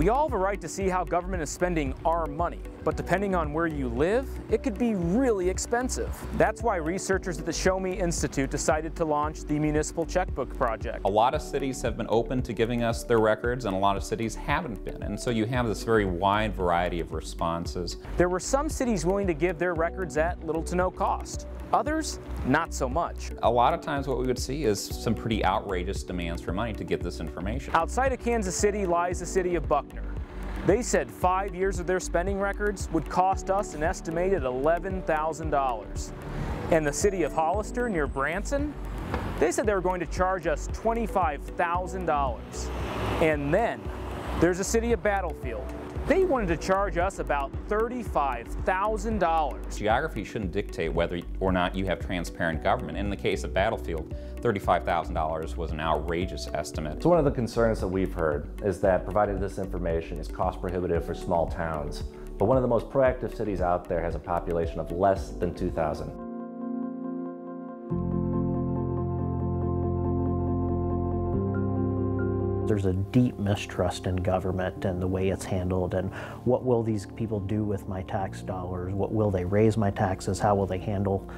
We all have a right to see how government is spending our money, but depending on where you live, it could be really expensive. That's why researchers at the Show Me Institute decided to launch the Municipal Checkbook Project. A lot of cities have been open to giving us their records, and a lot of cities haven't been. And so you have this very wide variety of responses. There were some cities willing to give their records at little to no cost. Others, not so much. A lot of times what we would see is some pretty outrageous demands for money to get this information. Outside of Kansas City lies the city of Buckner. They said 5 years of their spending records would cost us an estimated $11,000. And the city of Hollister near Branson, they said they were going to charge us $25,000. And then there's the city of Battlefield. They wanted to charge us about $35,000. Geography shouldn't dictate whether or not you have transparent government. In the case of Battlefield, $35,000 was an outrageous estimate. So one of the concerns that we've heard is that providing this information is cost prohibitive for small towns. But one of the most proactive cities out there has a population of less than 2,000. There's a deep mistrust in government and the way it's handled, and what will these people do with my tax dollars? What will they raise my taxes? How will they handle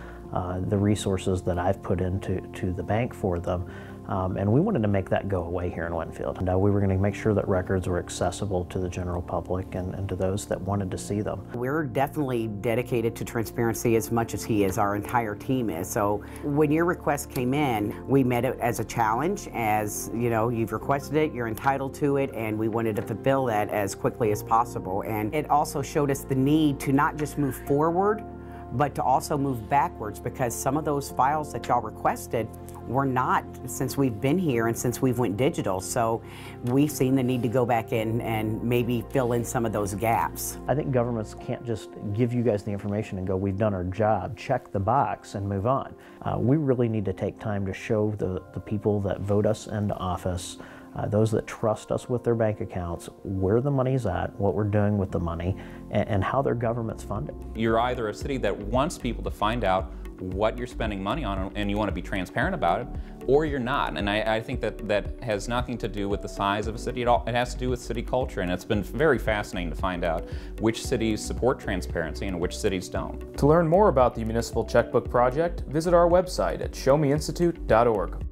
the resources that I've put into the bank for them? And we wanted to make that go away here in Winfield. And we were going to make sure that records were accessible to the general public and to those that wanted to see them. We're definitely dedicated to transparency as much as he is, our entire team is. So when your request came in, we met it as a challenge, as you know, you've requested it, you're entitled to it, and we wanted to fulfill that as quickly as possible. And it also showed us the need to not just move forward, but to also move backwards, because some of those files that y'all requested were not since we've been here and since we've went digital. So we've seen the need to go back in and maybe fill in some of those gaps. I think governments can't just give you guys the information and go, we've done our job, check the box and move on. We really need to take time to show the people that vote us into office, those that trust us with their bank accounts, where the money's at, what we're doing with the money, and how their government's funded. You're either a city that wants people to find out what you're spending money on and you want to be transparent about it, or you're not. And I think that has nothing to do with the size of a city at all. It has to do with city culture, and it's been very fascinating to find out which cities support transparency and which cities don't. To learn more about the Municipal Checkbook Project, visit our website at showmeinstitute.org.